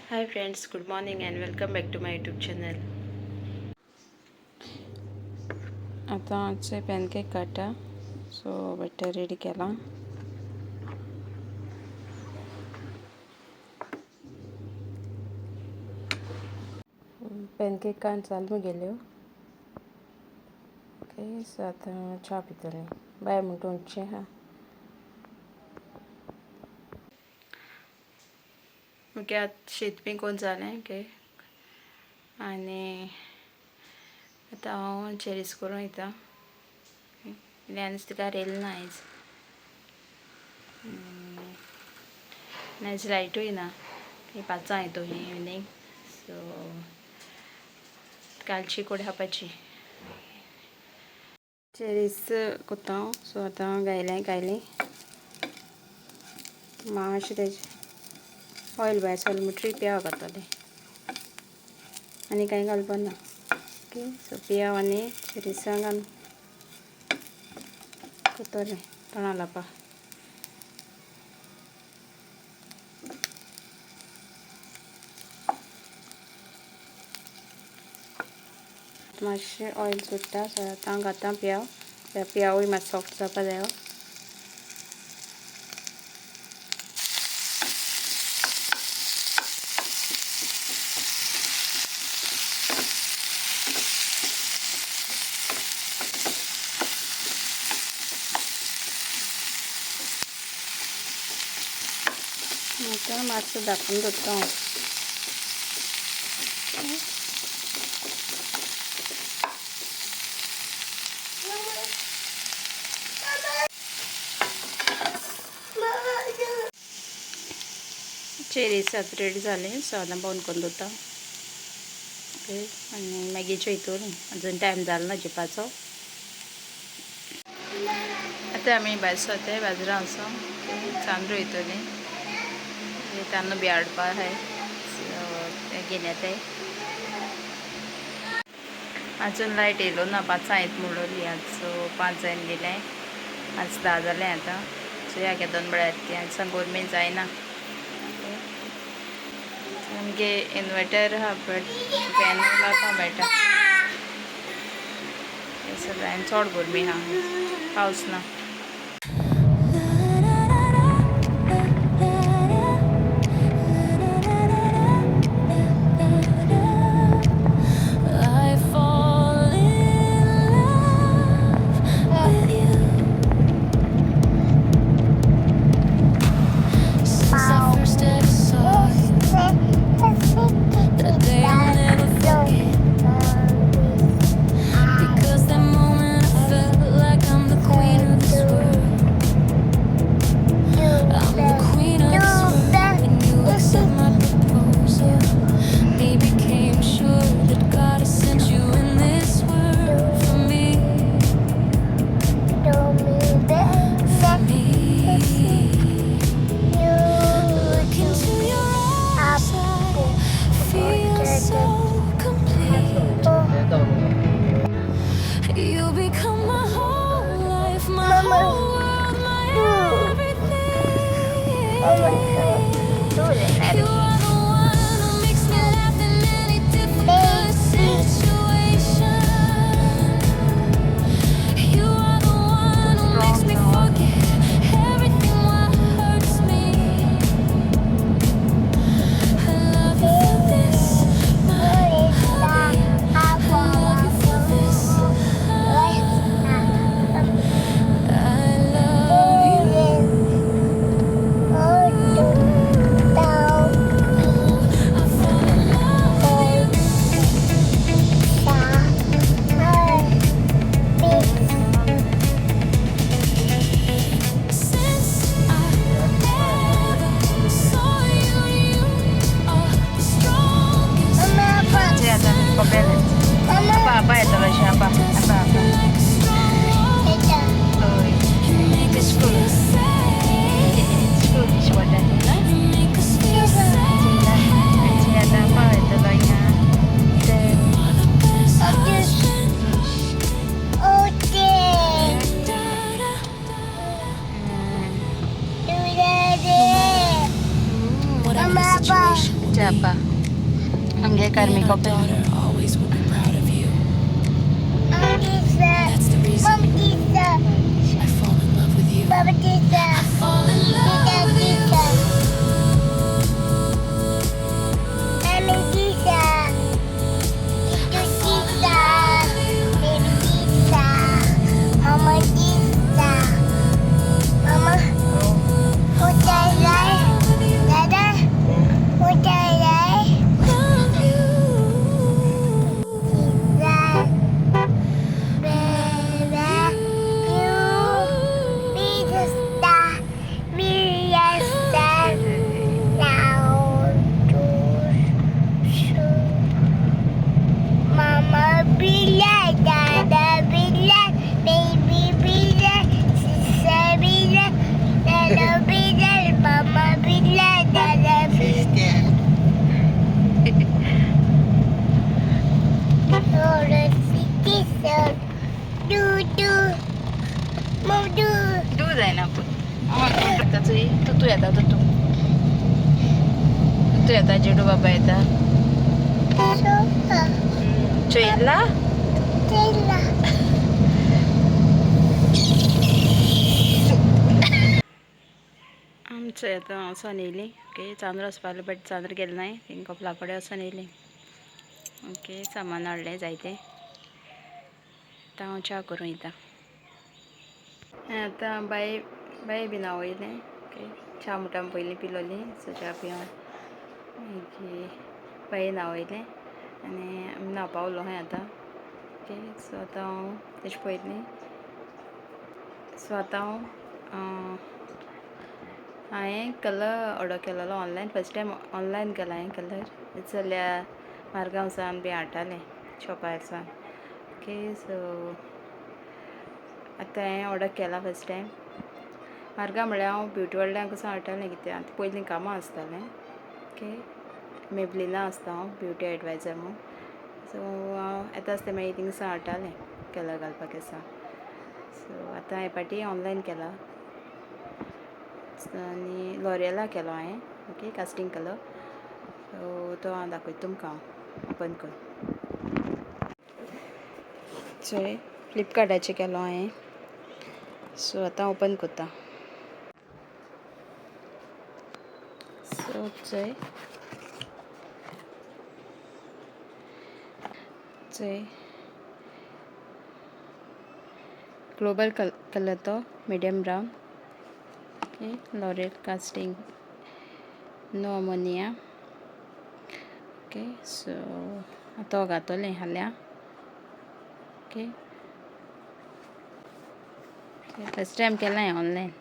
Hi friends, good morning and welcome back to my YouTube channel. आता आजचे pancake काटा so butter ready केला. Pancake कान चालू गेल्यो. ओके, सो आता च्या पितले बाय म्हणून हा. ओके, आता शीत बी कोण जालें ओके. आनी आतां हांव चेरीस करूं वयता. तिका रेल ना आयज. आयज लायटूय ना. 5 येतो ही इवनिंग. सो कालची कोड हापाची चेरीस कोत्ता हांव. सो आतां गायली मातशें तेजे ऑयल भायर सगलें मुटरी पियाव घातलें आनी कांय घालपा ना. ओके, सो पियाव आनी चेरीसां घालून कोत्तोलें तोंडां लावपा. मातशें ऑयल सुट्टा सो आतां घातां पियावूय मातसो सॉफ्ट जावपा जायो. आतां मातसो धांपून दवरता हांव. चेरीस आतां रेडी जालें. सो आतां बंद करून दवरता. ओके, आनी मॅगीच्यो हितून अजून टायम जालो ना जिवपाचो. आतां आमी भायर सरताय बाजरां वचों. तांदूळ वयतलीं. तांदूळ बी हाडपा आहाय. सो ते घेवन येताय. अजून लायट येयलो ना. 5 येत म्हणलोली आज. सो 5 जायन गेलें. आज 10 जालें आतां. सो या दोन बेळा येता ती. आज गोरमेंट जायना. आमगे इन्वर्टर आहा बट फॅन लावपा मेळटा. सगळ्यान चड गरमी आहा. पावस ना. Siapa? Angge Karmi Kope. Always will be proud of you. That's the reason I fall in love with you. I fall in love with you. Mama bilang, Dada bilang, baby bilang, sister bilang, Dada bilang, Mama bilang, Dada bilang. Orang sikit du, mau du. दूध आहे ना आपण त्याचं तू येता तू येता जेडू बाबा येता Sofa, चोईला tela. आमचं येतं असं नेली ओके चांदूर वचपालें बट चांदूर गेलें नाय तेंका कपलाकडे असं नेली ओके सामान हाडलें जायतें आतां हांव च्या करूं येता आतां बाये बीन हांव वयलें ओके च्या मुठां पयलीं पिलोली सो च्या पिवन मागीर बायेन हांव वयलें आनी न्हावपा उरलो खंय आतां ओके सो आतां हांव तेजे पयलीं सो आतां हांव हांवें कलर ऑर्डर केलेलो ऑनलायन फस्ट टायम ऑनलायन केला हांवें कलर जाल्यार मारगांव सावन बी हाडटालें शॉपार सावन ओके सो आतां हांवें ऑर्डर केला फस्ट टायम मारगांव म्हळ्यार हांव ब्युटी वर्ल्डाक कसो हाडटालें कितें आतां पयलीं कामां आसतालें ओके मेबलिना आसता हांव ब्युटी एडवायजर म्हूण सो हांव येता आसता मागीर थिंगसा हाडटालें कलर घालपाक केंसां सो आतां हे पाटी ऑनलायन केला आनी लॉरियला केलो हांवें ओके कास्टींग कलर सो तो हांव दाखयता तुमकां हांव ओपन करून चोय फ्लिपकार्टाचेर केलो हांवें सो आतां ओपन कोत्ता सो चोय ग्लोबल कलर तो medium brown okay L'Oreal casting no ammonia okay so तो घातोलें हाल्या ओके फस्ट टायम केला हांवें ऑनलायन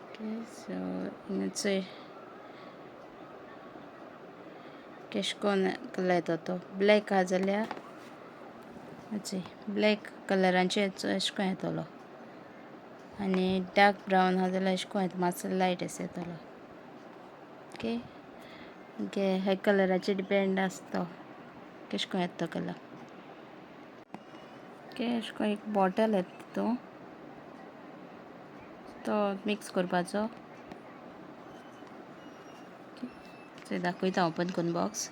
ओके सो हिंगाचोय केश कोन्न कलर येता तो ब्लॅक आहा जाल्यार ब्लॅक कलरांचे अशें करून येतलो आनी डार्क ब्रावन आहा जाल्यार अशें करून येता मातसो लायट असो येतलो ओके ओके हे कलराचेर डिपेंड आसता तो केश कोन्न येता तो कलर ओके अशें करून एक बॉटल येता तितून तो मिक्स करपाचो चोय दाखयता ओपन करून बॉक्स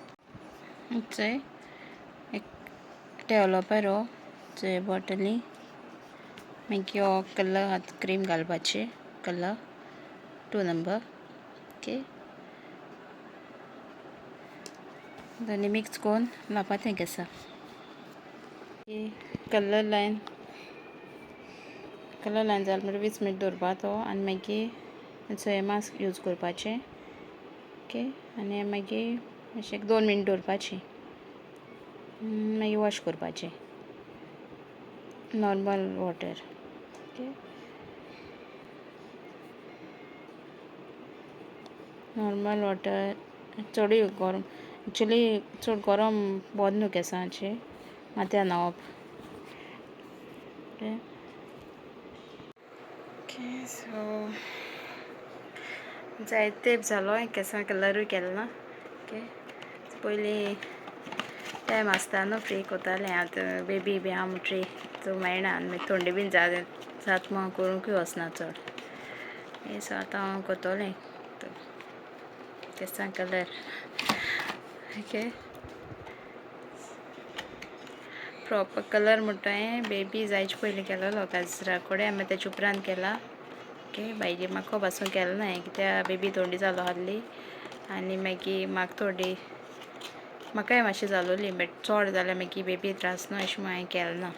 चोय एक डेवलपर चोय बॉटली मागीर हो कलर आतां क्रीम घालपाची कलर 2 नंबर ओके दोनी मिक्स करून लावपा तें केंसां कलर लायन जालें म्हणल्यार 20 मिनट दवरपा तो आनी मागीर चोय मास्क यूज करपाचें ओके आनी मागीर अशें 2 मिनट दवरपाची मागीर वॉश करपाचें normal water okay normal water चडूय गरम एक्चुली चड गरम बरें न्हू केंसांचें माथ्यार न्हांवप ओके ओके सो जायते तेंप जालो केंसां कलरूय केलो ना ओके पयलीं टायम आसता न्हू फ्री कोतालें आतां बेबी बी आहा फ्री सो मेळना आनी थंडी बीन जात म्हूण करूंकूय वचना चड हे सो आतां हांव कोतोलें केंसां कलर ओके प्रॉपर कलर म्हणटा हांवें बेबी जायचे पयलीं केलोलो काजरा कडेन मागीर तेच्या उपरांत केला ओके भायली म्हाका पासून केलो ना कित्याक बेबी थोडी जालो आहली आनी मागीर म्हाका थोडी म्हाकाय मातशी जालोली बट चड जाल्यार मागीर बेबी त्रास न्हू अशें म्हूण हांवें केलें ना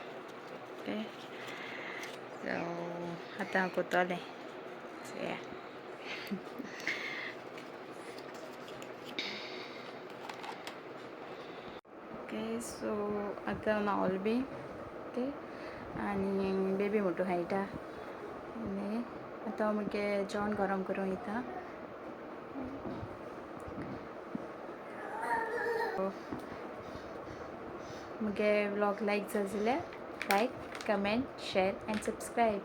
ओके सो आतां हांव कोतोलें ओके सो आतां न्हावल बी ओके आनी बेबी म्हणटू हायटा आनी आतां मुगे जेवण गरम करूं वयता मुगे व्लॉग लायक जाय जाल्यार like comment share and subscribe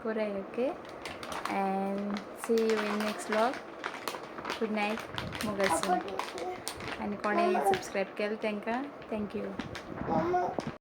कोराय okay and see you in next vlog good night मोगासून आनी कोणें सबस्क्रायब केलें तांकां थँक्यू Mama.